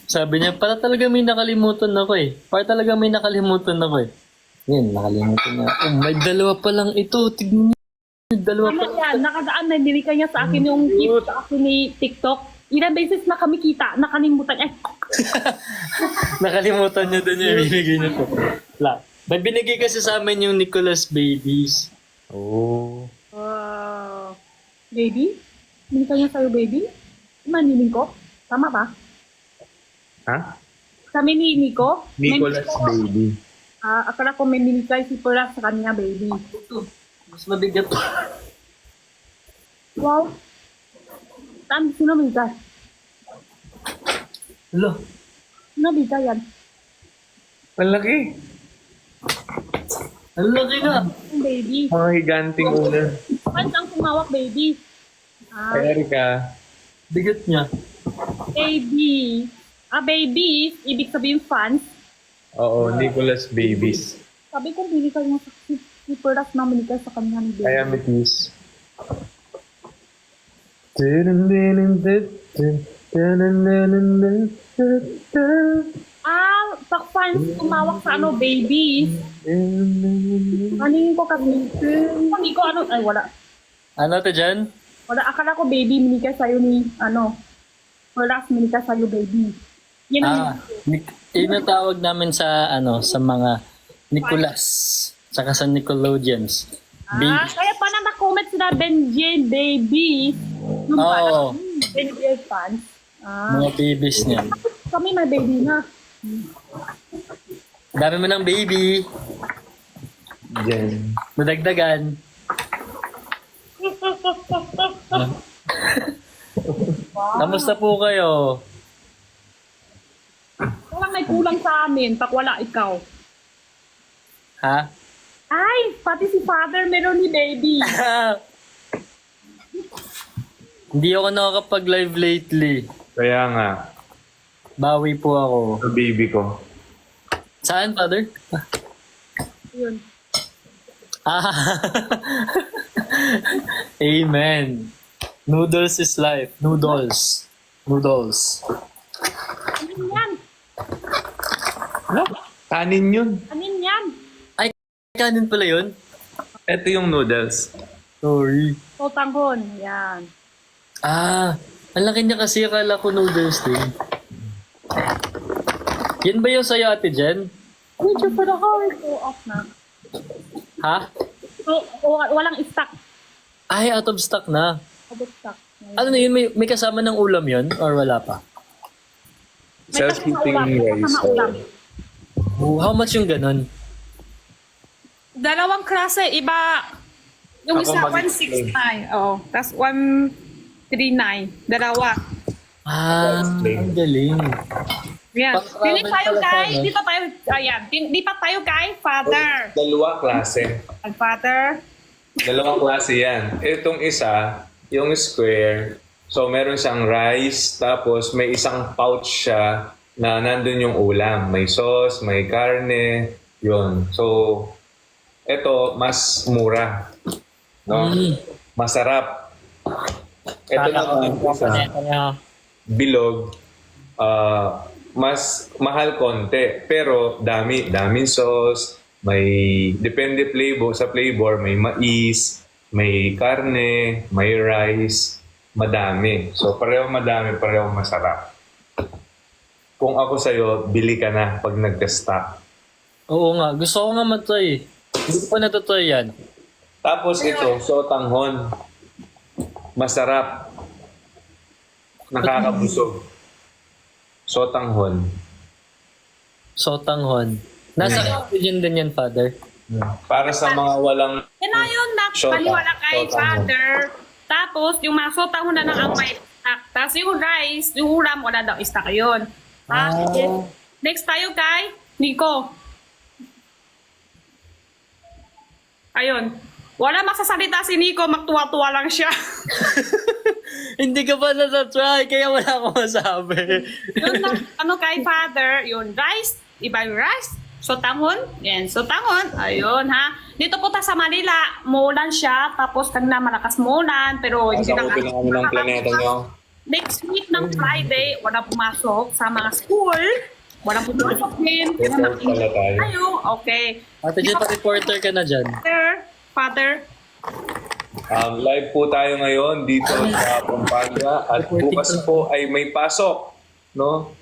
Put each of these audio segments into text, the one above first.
Sabi niya, para talaga may nakalimutan ako eh. Para talaga may nakalimutan ako eh. Yan, nakalimutan na. Oh, may dalawa pa lang ito. Tignan niyo. May dalawa pa Ano lang. yan, nakadaan na nilika niya sa akin yung gift sa akin ni TikTok. Ilang beses na kami kita, nakalimutan. Nakalimutan niya doon yung binigay niya po. La. May binigay kasi sa amin yung Nicholas Babies. Oh. Wow. Baby? Nilika niya sa'yo, baby? Maniling ko? Tama ba? Ha? Kami ni Nico? Nicholas Baby. Akala ko may nilikay si Pura sa kanya, baby. Ito. Mas mabigat pa. Wow. Saan? Sino bigay? Hala. Sino bigay yan? Ang laki. Ang laki nga. Yung baby. Mga higanting una. Fans ang tumawak, baby. Ay, Erika. Bigat niya. Baby. Baby. Ibig sabihin fans. Oo, Nicholas Babies. Sabi ko, bili kayo sa si Pura na miligay sa kanya ni baby. Kaya Metis. Pag fans tumawak sa ano, baby. Kaningin ko kasi. Hindi ko ano, ay wala. Ano to dyan? Wala, akala ko baby, miligay sa'yo ni, ano, Pura, miligay sa'yo, baby. Yan ang Tinatawag namin sa ano sa mga Nicholas saka sa Nickelodeons. kaya pa na na-comment sila Benjen, baby. Yung Oo. Benjen fans. Mga babies niya. Kami may baby na. Dami mo ng baby. Diyan. Madagdagan. Kamusta po kayo? Parang may kulang sa amin, pag wala ikaw. Ha? Ay, pati si father meron ni baby. Hindi ako nakakapag-live lately. Kaya nga, Bawi po ako. sa baby ko. Saan, father? Yun. Ah. Amen. Noodles is life. Noodles. Noodles. Anin yan? Ano? Kanin yun. Anin yan? Ay, kanin pala yun? Ito yung noodles. Sorry. Totanghon. Yan. Ah, ang laki niya kasi akala ko noodles din. Yan ba yung sa'yo, Ate Jen? Medyo for the heart. Off na. Ha? So, walang stock. Ay, out of stock na. Abot stock. Ano na yun? May kasama ng ulam yun? Or wala pa? May kasama Self-eating ulam. May rice. kasama ulam. Oh, how much yung ganun? Dalawang klase, iba. Yung Ako isa, mag-explain. 169. Oo. Tapos 139. Dalawa. Ah, ang galing. Yan. Pang-travel Dili tayo pala kay, sana. di pa tayo, ayan. Di pa tayo kay father. Dalawa klase. Ang father. Dalawang klase yan. Itong isa, yung square. So, meron siyang rice, tapos may isang pouch siya na nandun yung ulam. May sauce, may karne, yun. So, ito, mas mura. No? Masarap. Ito naman, isa, bilog, mas mahal konti. Pero daming sauce, may depende flavor sa flavor, may mais, may karne, may rice, madami. So pareho madami, pareho masarap. Kung ako sa'yo, bili ka na pag nagka-stock. Oo nga, gusto ko nga matry. Hindi ko pa natutry yan. Tapos ito, sotanghon. Masarap. Nakakabusog. Sotanghon. Sotanghon. Nasa Ate din yan, father. Para sa mga walang Yan na yun, Shota. paliwala kay Shota mo. father. Tapos, yung mga sotang na lang ang may stock. Tapos yung rice, yung ulam, wala daw stock yun. Okay. Next tayo kay Nico. Ayun. Wala masasalita si Nico, magtuwa-tuwa lang siya. Hindi ka pa natatry, kaya wala akong masabi. Yun lang, ano kay father, yun, rice, iba yung rice, sotanghon, yan, sotanghon, ayun ha. Dito po ta sa Manila, muulan siya, tapos kanina malakas muulan, pero hindi Nasa na upi na kami ng planeta nyo. next week ng Friday, wala pumasok sa mga school. Walang pumasok din. Record pala tayo. Tayo, okay. Ate Jen, pa-reporter ka na dyan. Father, Live po tayo ngayon dito sa Pampanga at bukas po ay may pasok, no?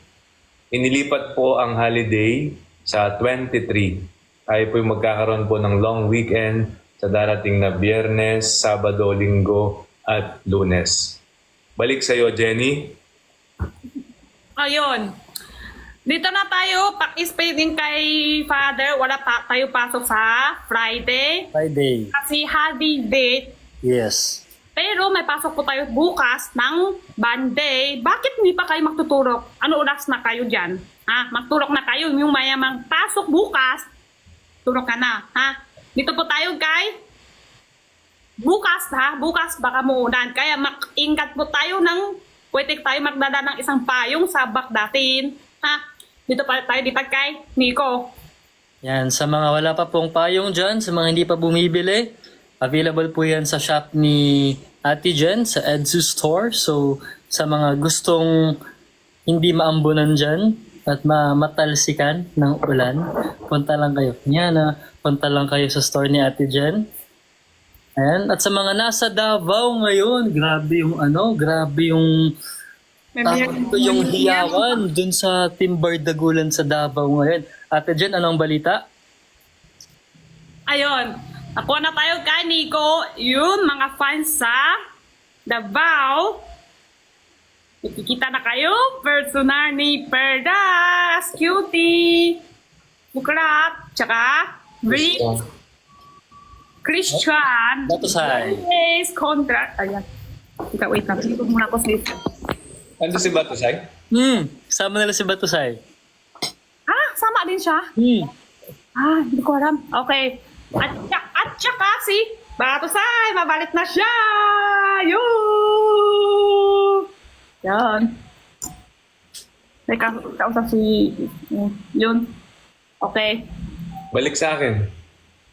Inilipat po ang holiday sa 23. Tayo po magkakaroon po ng long weekend sa darating na Biyernes, Sabado, Linggo at Lunes. Balik sa iyo, Jenny. ayun. Dito na tayo, pakispace din kay Father. Wala pa tayo pasok sa Friday. Friday. Kasi holiday. Yes. Pero may pasok po tayo bukas ng Monday. Bakit hindi pa kayo magtuturok? Ano oras na kayo dyan? Ha? Magturok na kayo. Yung mayamang pasok bukas, turok ka na. Ha? Dito po tayo, kay bukas, ha? Bukas baka muulan. Kaya ingat po tayo ng pwede tayo magdala ng isang payong sa bakdatin. Ha? Dito pa tayo di kay Nico. Yan, sa mga wala pa pong payong dyan, sa mga hindi pa bumibili, available po yan sa shop ni Ate Jen sa Edsu Store. So, sa mga gustong hindi maambunan dyan at matalsikan ng ulan, punta lang kayo. Yan, punta lang kayo sa store ni Ate Jen. Ayan. At sa mga nasa Davao ngayon, grabe yung tawag ko yung hiyawan dun sa Timber Dagulan sa Davao ngayon. Ate Jen, anong balita? Ayun. Ako na tayo kay Nico. Yun, mga fans sa Davao. Nakikita na kayo. Personal ni Perdas, Cutie, Bukrat, tsaka Brick, Christian, Batusay. Yes, Contract. Ayan. Ika, wait lang. Dito muna ako sa list. Ando si Batusay? Sama nila si Batusay. Ah, sama din siya? Ah, hindi ko alam. Okay. At saka si Batusay, mabalik na siya! Yan. Teka, kausap si... Yun. Okay. Balik sa akin.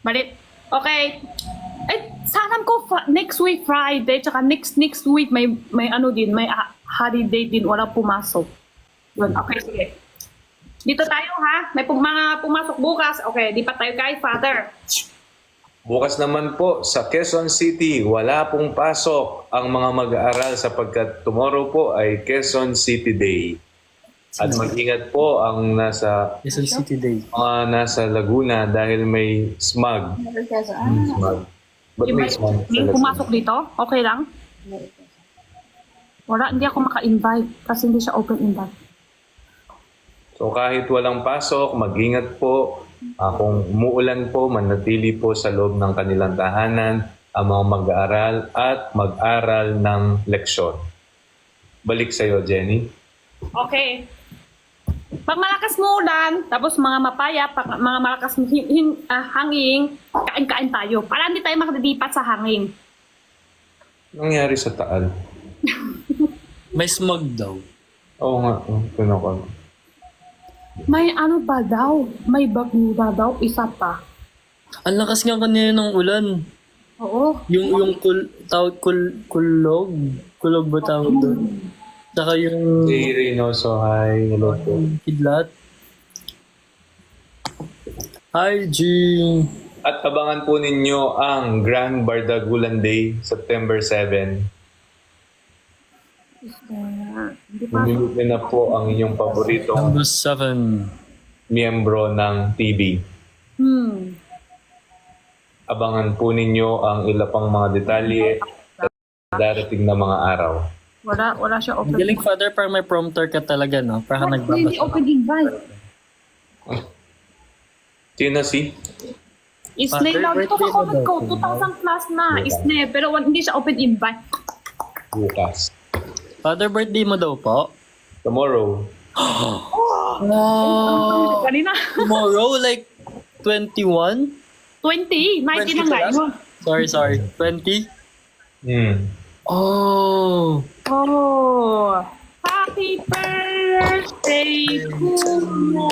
Balik. Okay. Eh, sanam ko next week Friday, tsaka next week may ano din, may holiday din, walang pumasok. Yun, okay, sige. Dito tayo ha, may mga pumasok bukas. Okay, di pa tayo kay Father. Bukas naman po sa Quezon City, wala pong pasok ang mga mag-aaral sapagkat tomorrow po ay Quezon City Day. At mag-ingat po ang Quezon City Day. mga nasa Laguna dahil may smog. Smog. Ba't may smog sa May Laguna? pumasok dito? Okay lang? Wala, hindi ako maka-invite kasi hindi siya open invite. So kahit walang pasok, mag-ingat po. Kung umuulan po, manatili po sa loob ng kanilang tahanan ang mga mag-aaral at mag-aral ng leksyon. Balik sa iyo, Jenny. Okay. Pag malakas mo ulan, tapos mga mapaya, pag mga malakas hangin, kain-kain tayo. Para hindi tayo makadidipat sa hangin. Nangyari sa Taal? May smog daw. Oo nga. Pinaka. May ano ba daw? May bagyo ba daw? Isa pa. Ang lakas nga kanina ng ulan. Oo. Yung kulog. Kulog ba tawag doon? Saka yung Si Reynoso, hi. Hello po. kidlat. Hi, G. At abangan po ninyo ang Grand Bardagulan Day, September 7. Hindi pa. Bumili na po ang inyong paboritong Number 7. miyembro ng TV. Abangan po ninyo ang ilang pang mga detalye sa darating na mga araw. Wala siya Ang open. galing, Father, parang may prompter ka talaga, no? Parang Hindi nagbabasa. open invite. Sino si? Isne daw. Dito sa comment ko, 2,000 plus na. Isne. Pero hindi siya open invite. Lucas. Father, birthday mo daw po? Tomorrow. Wow! Kanina. Tomorrow, like 21? 20. 19 na ngayon. Sorry. 20? Oh! Oh. Happy birthday to you.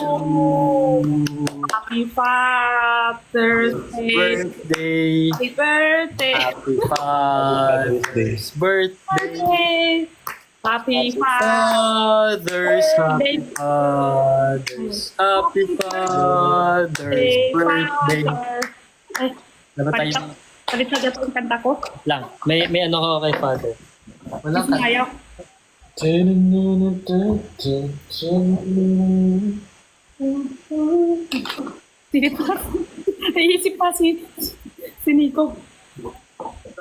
Happy Father's Day. Birthday! Happy birthday. Happy Father's birthday! Happy Fathers, happy fathers, happy fathers, birthday. Ay, Dapat tayo palit na gato ang kanta ko. lang. May ano ko kay father. Walang kanta. Ayaw. Sige pa. Naisip pa si Nico.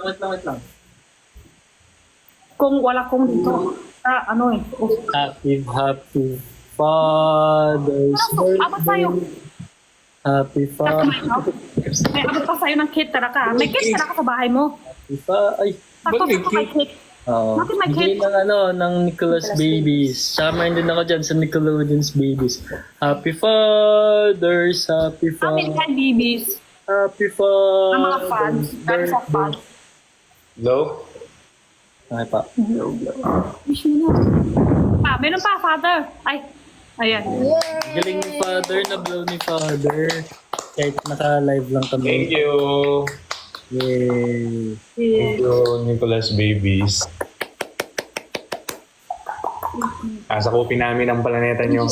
Wait lang. Kung wala kong dito. Ano eh. Oh. Happy Father's Abot tayo. Happy May abot pa sa'yo ng cake talaga. May cake talaga sa bahay mo. Ay, Sakto sa may cake. oo. Bakit may Hindi cake? ng Nicholas Babies. Sama din ako dyan sa Nickelodeon's Babies. Happy Fathers, happy Amin Fathers, kay babies. happy Ang mga Fathers. fans. Dahil sa fans. Low? Okay pa. Wish mo na. Meron pa, father. Ay, ayan. Galing ni Father, na-blow ni Father. Kahit naka-live lang kami. Thank you. Yay. Thank you, Nicholas Babies. Sakupin namin ang planeta nyo.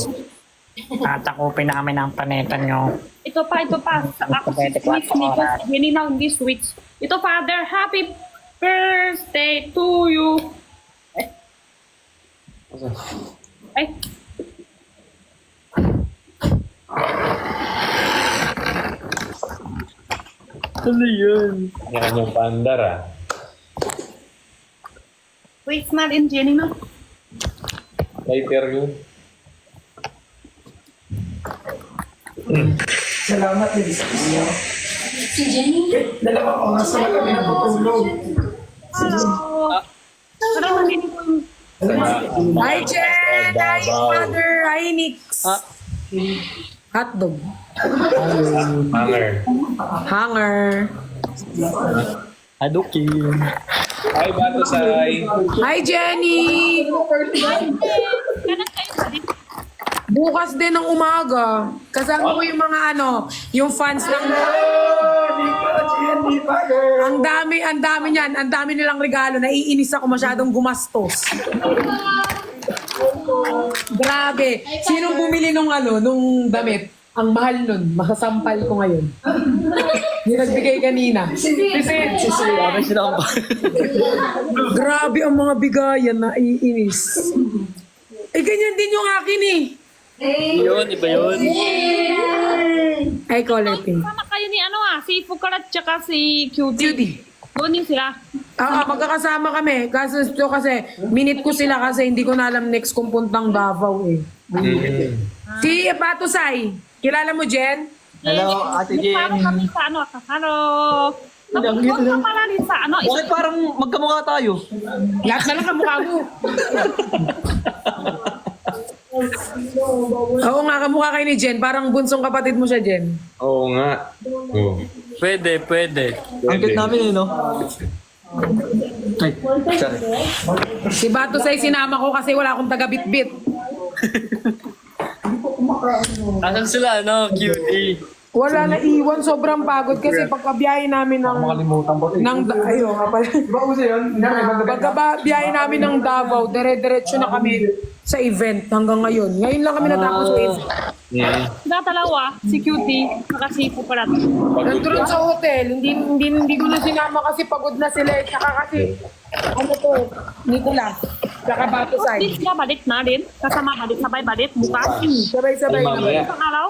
Tatakupin namin ang planeta nyo. Ito pa. Ako si Switch, Nico. Hindi na hindi Switch. Ito, father. Happy birthday to you. Ay. Ano yun? Yan yung pandar Wait, smile in Jenny na. Lighter yun. Salamat din sa inyo. Si Jenny? Dalawang oras na kami natutulog. Parang hindi ko yung... Hi, Jen! Hi, Father! Hi, Nix! Hotdog. Hanger. Hanger. Adukin. Hi, Batusay. Hi, Jenny! Ganun kayo pa din. Bukas din ng umaga. Kasama ko yung mga yung fans ng... Ang dami niyan. Ang dami nilang regalo. Naiinis ako masyadong gumastos. Grabe. Sinong bumili nung damit? Ang mahal nun. Makasampal ko ngayon. Yung nagbigay kanina. Sabi sila ba? Grabe ang mga bigayan. Naiinis. Ganyan din yung akin eh. Yun, iba yun. Ay, color pink. Sama kayo ni si Fukarat tsaka si Cutie. Cutie. Doon din sila. Magkakasama kami. Kasi minute ko sila kasi hindi ko na alam next kung puntang Davao eh. Si Patusay. Kilala mo, Jen? Hello, Ate Parang Jen. kami sa Huwag ka pala rin sa Bakit parang magkamukha tayo? Lahat na lang kamukha mo. Oo nga, kamukha kayo ni Jen. Parang bunsong kapatid mo siya, Jen. Oo nga. Oh. Pwede. Ang cute namin no? Ay, sorry. Si Batusay sinama ko kasi wala akong taga-bit-bit. Asan sila, cutie? Wala na iwan, sobrang pagod kasi pagkabiyahe namin Makalimutan ko. pagkabiyahe namin ng Davao, dire-diretso na kami sa event hanggang ngayon. Ngayon lang kami natapos sa event. Dalawa, si Cutie, saka si Fukarat. Nandun sa hotel, hindi ko na sinama kasi pagod na sila. Tsaka kasi, Nicolas, tsaka Batusay. Hindi sila balik na rin. Kasama balik, sabay balik, bukas. Sabay-sabay Ay, naman. Isang araw.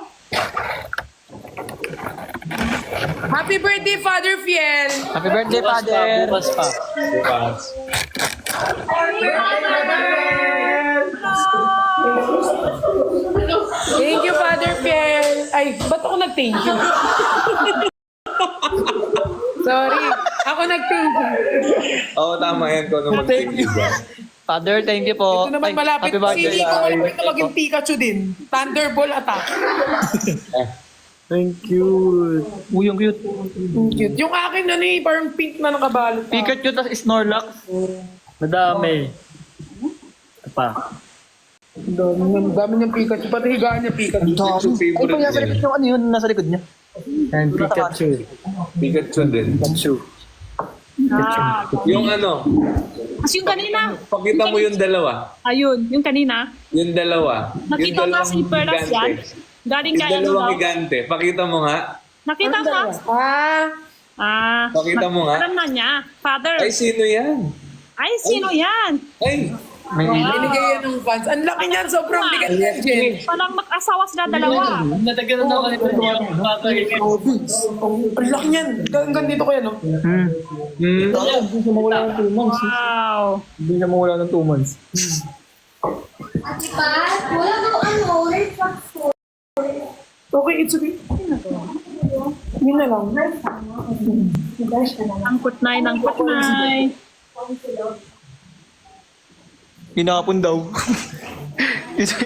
Happy birthday, Father Fiel! Happy birthday, Father. Bukas pa. Bukas. Thank you, Father Fiel! Ay, ba't ako nag-thank you? Sorry, ako nag-thank you. Oo, tama yan. Kung ano Thank you. Father, thank you po. Ito naman Ay, malapit. Happy birthday. Si Nico malapit na maging Pikachu din. Thunderbolt attack. Thank you. Uy, ang cute. Cute. Yung akin parang pink na nakabalot. Pikachu tas Snorlax. Madami. Ito pa. Dami niyang Pikachu. Pati higaan niya Pikachu. Ay, pa nasa likod yung ano yun, nasa likod niya. And Pikachu. Pikachu din. Pikachu. Yung Kasi yung kanina. Pakita mo yung dalawa. Ayun, yung kanina. Yung dalawa. Nakita mo si Peras yan? Galing Yung kay ano dalawang daw? gigante. Pakita mo nga. Nakita mo? Pakita mo nga. Alam na niya. Father. Ay, sino yan? Ay, sino yan? Ay, Binigay yan ng fans. Ang laki niyan, sobrang bigat yan, Jen. Parang mag-asawa sila dalawa. Natagal na ako nito yung tatay. Ang laki niyan. Hanggang dito ko yan, no? Wow. Hindi na mawala ng 2 months. Ate Pat, wala daw ano, reflux ko. Okay, it's okay. Yun na lang. Angkot nay. Hinapon daw.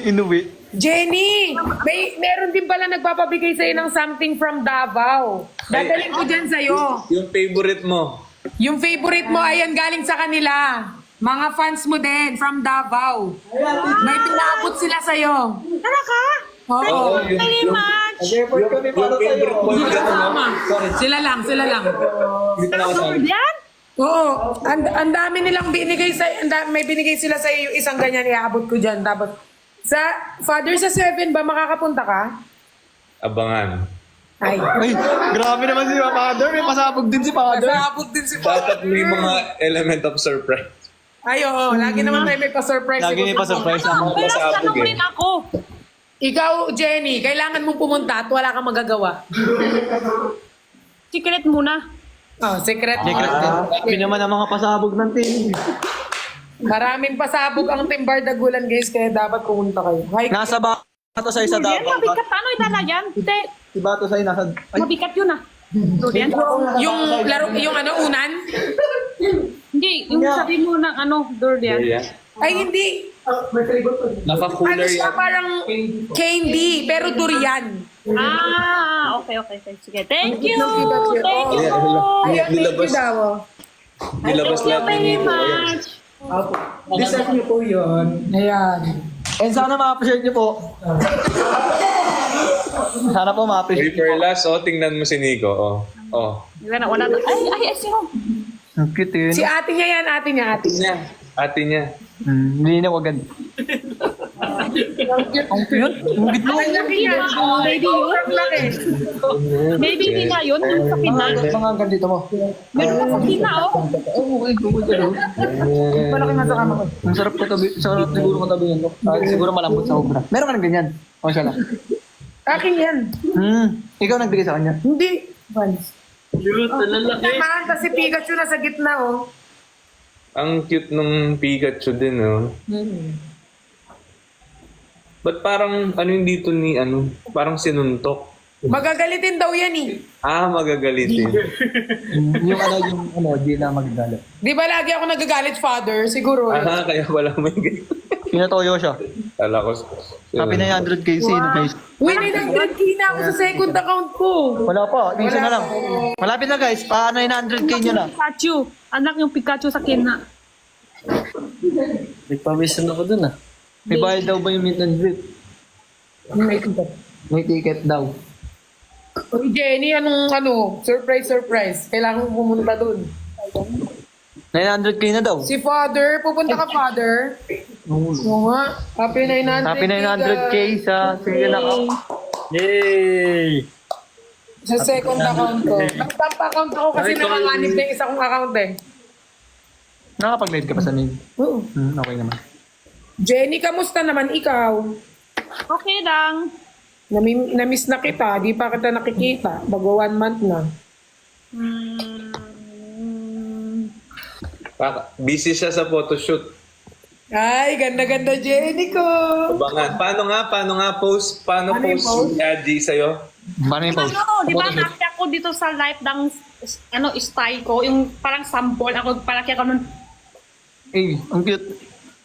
Inuwi. Jenny! Meron din pala nagpapabigay sa'yo ng something from Davao. Dadalhin ko dyan sa'yo. yung favorite mo. Yung favorite mo, ayan, galing sa kanila. Mga fans mo din, from Davao. May pinabot sila sa'yo. Talaga? Oo. yung, Very yung, much. yung favorite mo yung ano. Sila lang. Yan? Oo. Ang dami nilang binigay sa may binigay sila sa iyo yung isang ganyan iabot ko diyan. Tapos sa Father sa 7 ba makakapunta ka? Abangan. Ay. Ay, grabe naman si Father. May pasabog din si Father. Pasabog din si Father. Dapat may mga element of surprise. Ay, oo. Lagi naman tayo may pa-surprise. Lagi may pa-surprise ako. Pero Pasabog tanong eh. rin ako. Ikaw, Jenny, kailangan mong pumunta at wala kang magagawa. Secret muna. Oh, secret. Grabe naman ang mga pasabog ng team. Maraming pasabog ang Team Bardagulan, guys, kaya dapat pumunta kayo. Hi. Nasa Bato sa isa Yan, Davao. mabigat. Ano itala yan? Hindi. Si Bato sa nasa... Ay, Mabigat yun ah. Durian? Yung laro, yung ano, unan? Hindi, yung sabi mo ng ano, durian. Yeah. Ay, hindi. Ano Naka-cooler siya, yan. parang candy, pero durian. Okay. Sige. Thank you. Nilabas yun. Thank you. Ayun, thank you Nilabas, daw. nilabas Thank you lahat very nito. much. Deserve niyo po yun. Ayan. and sana ma-appreciate niyo po. Sana po ma-appreciate. Reaper last, tingnan mo si Nico. Oh. Wala na. Ay, sino? Ang cute yun. Si ate niya yan, ate niya. Ate niya. Hindi na wagad. Ang cute. Ang cute mo. Ang laki yan. Baby yun? Ang laki. Baby nila yun? Yung sa Pina? Mga hanggang dito mo. Meron ka sa Pina, oh. Malaki nga sa kama ko. Ang sarap ko tabi. Sarap siguro katabi yan. Siguro malambot sa obra. Meron ka ng ganyan. O siya lang. Akin yan. Ikaw nagbigay sa kanya. Hindi. Vans. Cute, lalaki. Naman, kasi Pikachu na sa gitna, oh. Ang cute nung Pikachu din, oh. Ba't parang, ano yung dito ni, parang sinuntok? Magagalitin daw yan, eh. Magagalitin. yung di na magagalit. Di ba lagi ako nagagalit, Father? Siguro. Kaya wala may ganyan. Pinatoyo siya. Kala ko, Happy na 100k sino guys. Uy, may nag-3K na ako sa second account ko. Wala pa, minsan na lang. Malapit na guys, paano yung 100k nyo na? Pikachu. Anak yung Pikachu sa Kina. Nagpawisan ako dun ah. May bayad daw ba yung meet and greet? May ticket daw. Uy, Jenny, anong, surprise. Kailangan mo pumunta dun. 900k na daw. Si Father, pupunta ka, Father. Oo nga. Happy 900K. Happy 900k sa single account. Yay! Sa second account ko. Nag-dump account ako kasi nakanganib na yung isa kong account eh. Nakapag-live ka pa sa mail? Oo. Okay naman. Jenny, kamusta naman ikaw? Okay lang. Namiss na kita, di pa kita nakikita. Bago 1 month na. busy siya sa photoshoot. Ay, ganda-ganda Jenny ko. Abangan. Paano nga post? Paano Ano yung post si Aji sa'yo? Paano yung post? Di ba nakita ako dito sa live ng style ko, yung parang sample, ako palaki ako nun. Eh, ang cute.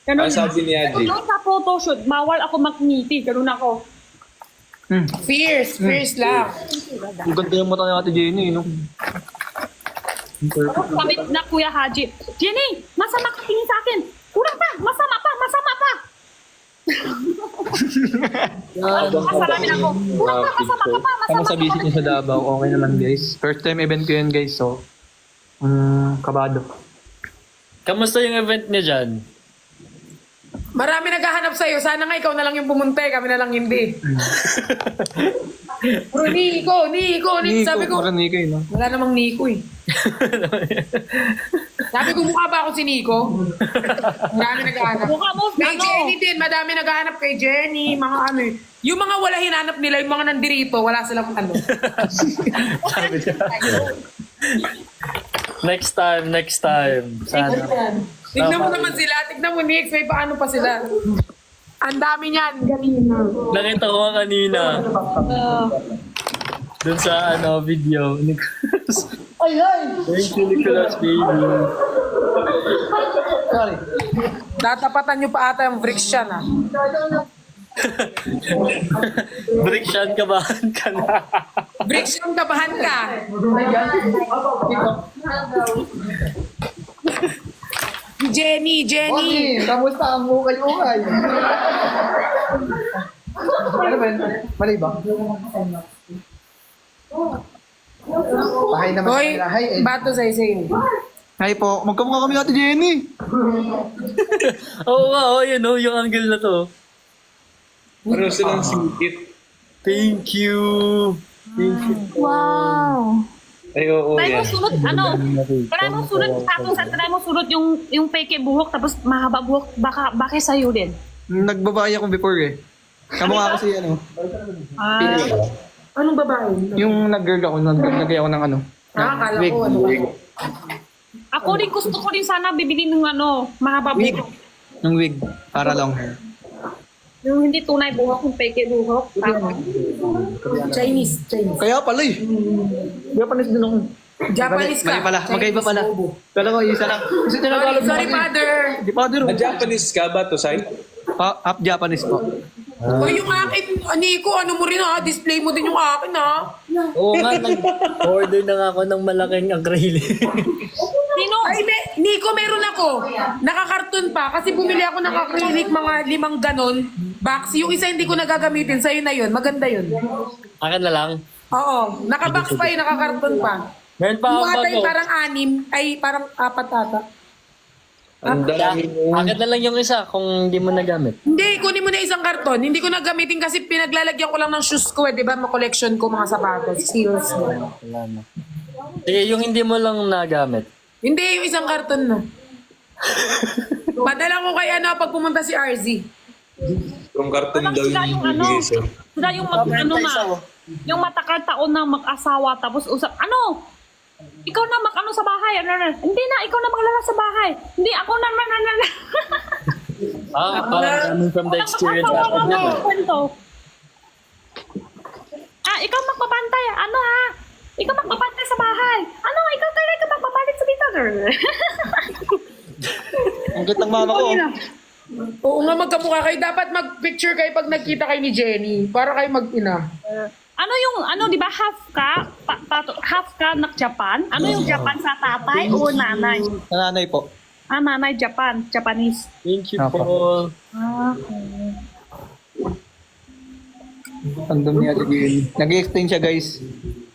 Ganun. Sabi ni Aji. Doon sa photoshoot, bawal ako mag-ngiti. Ganun ako. Fierce lang. Ang ganda yung mata ni Ate Jenny, no? Sabi na Kuya Haji, Jenny, masama ka tingin sa akin. Kurang pa, masama pa. Masalamin ako. Kurang pa, masama ka pa, Tama masama sa visit niya sa Davao, okay naman guys. First time event ko yun guys, so kabado. Kamusta yung event niya dyan? Marami naghahanap sa'yo. Sana nga ikaw na lang yung pumunta, kami na lang hindi. Bro, Nico. Sabi ko, Parang Nico yun, no? wala namang Nico eh. Sabi ko, mukha ba ako si Nico? Marami naghahanap. Mukha mo, Kay ano? Jenny din, madami naghahanap kay Jenny, mga ano eh. Yung mga wala hinanap nila, yung mga nandirito, wala silang ano. Sabi niya. Next time. Sana. Tignan mo naman sila, tignan mo Nix, may paano pa sila. Ang dami niyan, kanina. Nakita ko nga kanina. Dun sa video. Ay! Thank you, Nicolas baby. Sorry. Tatapatan niyo pa ata yung friction ah. Brickshan kabahan ka na. Friction, kabahan ka. Jenny. Bonnie, kamusta ang ukay-ukay? Ano ba yun? Mali ba? Pahay naman Hoy, sila. Hi, Ed. bato sa ising. Hi po. Magkamukha kami Ate Jenny. Oo nga, yun yung angle na to. Pareho silang singkit. Thank you. Wow. Ay, oo, Try mo yan. sunod, try mo sunod, try mo sunod yung peke buhok, tapos mahaba buhok, baka sa'yo din. Nagbabae ako before eh. Kamukha ko si ano. Anong babae? Yung nag-girl ako, naglagay ako ng ano. Akala wig. ko ano. Ako rin, gusto ko rin sana bibili ng mahaba Wig. buhok. Ng wig. Para long hair. Yung hindi tunay buhok, yung peke buhok. Chinese. Kaya pala eh. Japanese din ako. Japanese ka. Mali pala. Magkaiba pala. Kala ko isa lang. Kasi tinagalog Sorry, father. Di father. Japanese ka ba to, Sai? Half Japanese po. O yung akin, Nico, ano mo rin ha? Display mo din yung akin ha? Oo nga, nag-order na nga ako ng malaking acrylic. Sino? Ay, Nico, meron ako. Nakakarton pa. Kasi bumili ako ng acrylic, mga 5 ganon. Box. Yung isa hindi ko nagagamitin. Sa'yo na yun. Maganda yun. Akin na lang. Oo. Nakabox pa yun. Nakakarton pa. Meron pa Yung ako ata bago. yung parang 6. Ay, parang 4 ata. Ang dami mo. Akin na lang yung isa kung hindi mo nagamit. Hindi, kunin mo na isang karton. Hindi ko nagamitin kasi pinaglalagyan ko lang ng shoes ko. Di ba? Ma-collection ko mga sapatos. Heels. Wala na. Sige, yung hindi mo lang nagamit. Hindi, yung isang karton na. Padala ko kay pag pumunta si RZ. Yung karton daw Sila yung bibigay sa'yo. sila yung yung matakal taon na mag-asawa, tapos ikaw na mag-ano sa bahay. Hindi na, ikaw na maglala sa bahay. Hindi, ako na. Parang coming from the experience aspect na. Ikaw magpapantay. Ikaw magpapantay sa bahay. Ikaw talaga magpapalit sa dito. Ang cute ng mama ko. Oo nga, magkamukha kayo. Dapat mag-picture kayo pag nagkita kayo ni Jenny. Para kayo mag-ina. Di ba half ka ng Japan? Ano yung Japan sa tatay o nanay? Sa nanay po. Nanay Japanese. Thank you Apo. po. Ang dumi ni Ate Jenny. Nag-explain siya guys.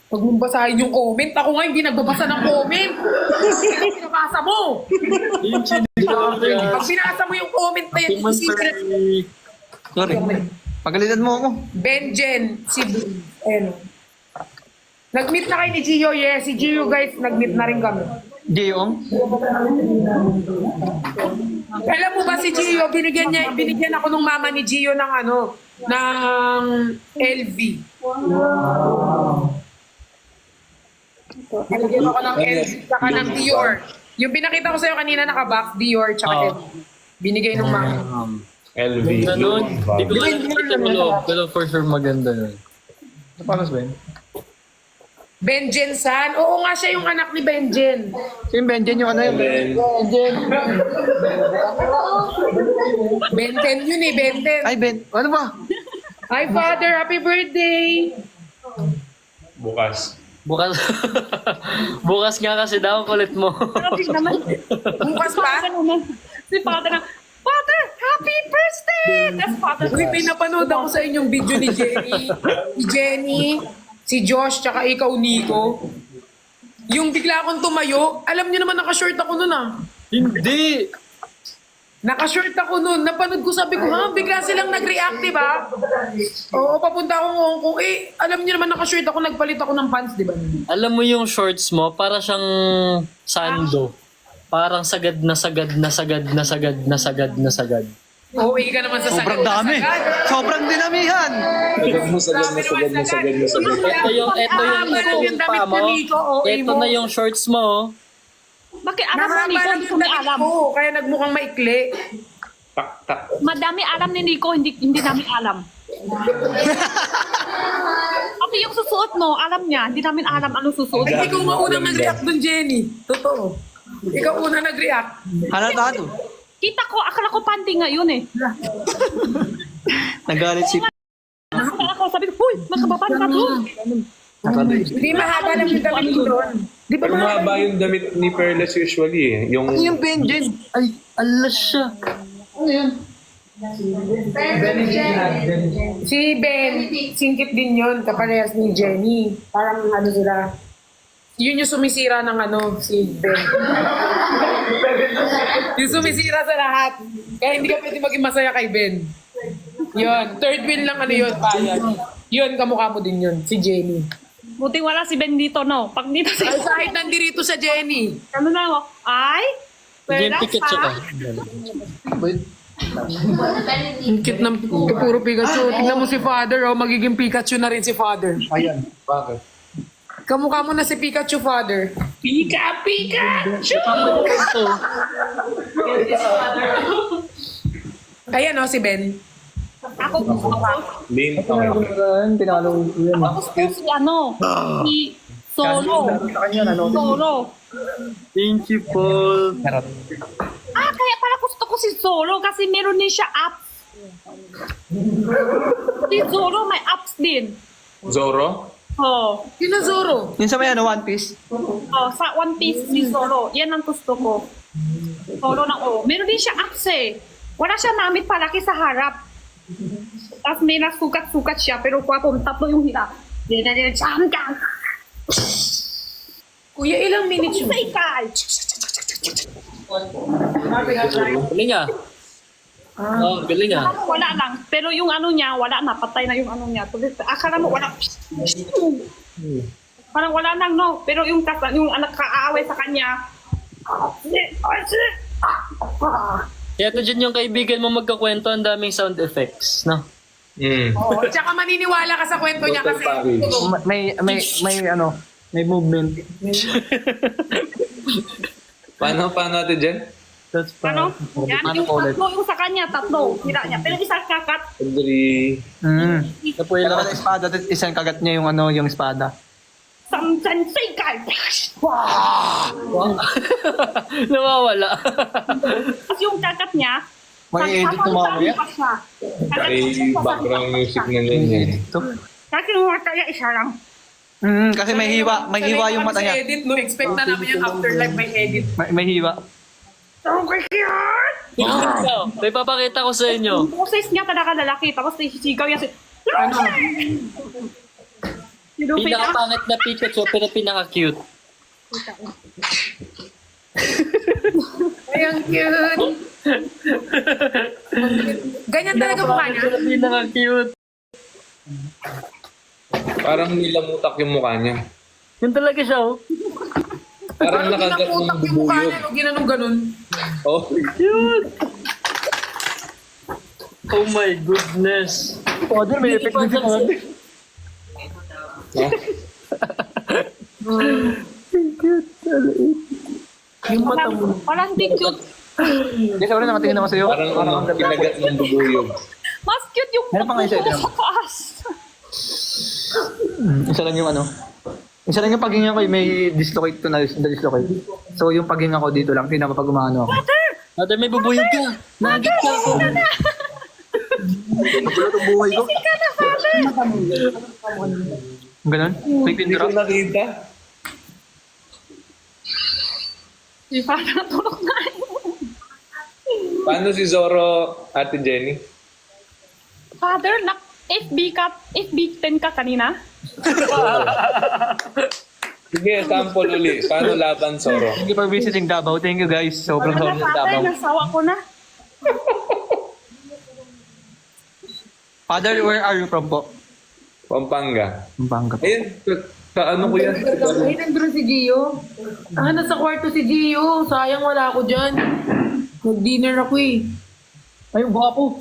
Pag mong basahin yung comment, ako nga hindi nagbabasa ng comment. Hindi pinabasa mo. Thank you, Nicolas. Pag binasa mo yung comment na yun, secret. Sorry. Pagalitan mo ako. Benjen, si nag-meet na kayo ni Gio, yes. Si Gio guys, nag-meet na rin kami. Jeyong. Alam mo ba si Gio, binigyan ako nung mama ni Gio ng ng LV. Binigyan ako ng LV tsaka ng Dior. Yung pinakita ko sa'yo kanina naka-box, Dior tsaka LV. Binigay nung mama. LV. Ganun. Hindi ko lang nakita mo loob. Pero for sure maganda nun. Panos ba yun? Benjen San. Oo nga, siya yung anak ni Benjen. Si Benjen yung ano yun. Benjen. Benten yun eh, Benten. Ay, ano ba? Hi, Father. Happy birthday. Bukas. Bukas nga kasi daw kulit mo. Bukas pa? Si Father na, Father, happy birthday! That's Father. Uy, pinapanood ako sa inyong video ni Jenny. Si Jenny, si Josh, tsaka ikaw, Nico. Yung bigla akong tumayo, alam niyo naman naka-short ako nun ah. Hindi! Naka-short ako noon. Napanood ko, sabi ko, ha? Bigla silang nag-react, di ba? Oo, papunta ako ng Hong Kong. Eh, alam niyo naman, naka-short ako, nagpalit ako ng pants, di ba? Alam mo yung shorts mo, para siyang sando. Parang sagad na sagad na sagad na sagad na sagad na sagad. Oo, ka naman sa Sobrang dami. Sobrang dinamihan. Sagad. Ito yung pa mo. Ito na yung shorts mo. Bakit alam mo Mahaba Nico, lang hindi yung ko damit alam. ko, kaya nagmukhang maikli. Tak. Madami alam ni Nico, hindi namin alam. Pati yung susuot mo, alam niya, hindi namin alam anong susuot. Ikaw nga unang nag-react dun, Jenny. Totoo. Ikaw unang nag-react. Halata to. Kita ko, akala ko panty nga yun eh. Nagalit si... Akala ko, sabi ko, huy, makababan ka doon. Hindi mahaba lang yung damit ko doon. Di ba Pero mahaba yung damit ni Perlas usually eh. Yung Yung Benjen. Ay, alas siya. Si Ben, singkit din yun, kaparehas ni Jenny. Parang ano sila. Yun yung sumisira ng ano, si Ben. Yung sumisira sa lahat. Kaya hindi ka pwede maging masaya kay Ben. Yun, third wheel lang ano yun, bayan. Yun, kamukha mo din yun, si Jenny. Buti wala si Ben dito, no? Pag dito si... Ay, kahit nandirito sa Jenny. Ano na ako? Ay? Yung Pwede ticket siya ka. Ang cute ng puro Pikachu. Tignan mo si Father, oh, magiging Pikachu na rin si Father. Ayan. Bakit? Kamukha mo na si Pikachu, Father. Pikachu! Ayan, oh, si Ben. Ako gusto ko. lane Pinalo ko yan. Ako gusto si ano? Si Solo. Solo. Thank you, Paul. Kaya pala gusto ko si Solo kasi meron din siya apps. Si Solo may apps din. Zoro? Oh. Sino Zoro? Yun sa may ano, One Piece. Oh, sa One Piece si Solo. Yan ang gusto ko. Solo na meron din siya apps eh. Wala siya namit palaki sa harap. Tapos may nasukat-sukat siya pero kwapong tatlo yung hila. Kuya, ilang minutes yun? Ikay! Galing ah. Oh, galing ah. Wala lang. Pero yung ano niya, wala na. Patay na yung ano niya. Akala mo wala. Parang wala nang no. Pero yung anak kaaway sa kanya. Kaya ito dyan yung kaibigan mo magkakwento, ang daming sound effects, no? Oh, tsaka maniniwala ka sa kwento niya kasi. May movement. Paano natin dyan? That's Ano? Yan, yung tatlo yung sa kanya, tatlo. Hila niya. Pero isang kakat. Agree. Napuwi Dalawa lang. na espada, tapos isang kagat niya yung ano, yung espada. Samsansay kay. Nawawala. Tapos yung kakat niya, May edit na mamaya. pa siya. May background music na ganyan. Kasi yung kaya isa lang. Kasi may hiwa yung mata Sa niya. edit, no? Expect na namin yung afterlife may edit. May hiwa. Okay yan! May papakita ko sa inyo. Yung boses niya talaga lalaki. Tapos sisigaw niya si... Ano? Pinakapangit na Pikachu pero pinaka-cute. Ay, ang cute. Ganyan talaga mukha niya. Pinaka-cute. Parang nilamutak yung mukha niya. Yun talaga siya, oh. Parang nakagat ng Pinakutak yung mukha bubuyog. niya, no? Ginanong ganun. Oh, Cute! Oh my goodness. Father, may effect din si Father. Yung mata mo. Walang di cute. Yes, wala naman tingin naman sa'yo. parang kinagat ng bubuyog. Mas cute yung Meron pa nga isa, puso ito. sa taas. Isa lang yung ano. Isa lang yung paghinga ko, may dislocate to na dislocate. So yung paghinga ko dito lang, tinapa pag umano ako. Ate, may bubuyog ka. Nagit ka ako. Magulat ang buhay ko. Ka na, father! Ganun? May Hindi ko pindrop. nakita. Si father natulog na. Paano si Zoro, Ate Jenny? Father, FB 10 ka kanina? Sige, sample uli. Paano laban Soro? Thank you for visiting Davao. Thank you guys. Sobrang Wala solid na, ng tatay. Davao. Nasawa ko na. Father, where are you from po? Pampanga. Pampanga po. Ayun, sa ano ko yan? Ay, nandun si Gio. Nasa kwarto si Gio. Sayang wala ako dyan. Mag-dinner ako eh. Ay, yung gwapo.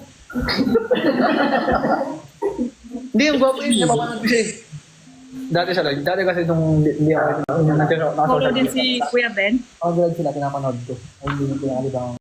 Hindi, yung gwapo yun. Napapanood ko siya eh. Dati siya lang. Dati kasi nung hindi ako. Follow din si Kuya Ben. Ako sila, pinapanood ko. Ay, hindi ko pinakalitan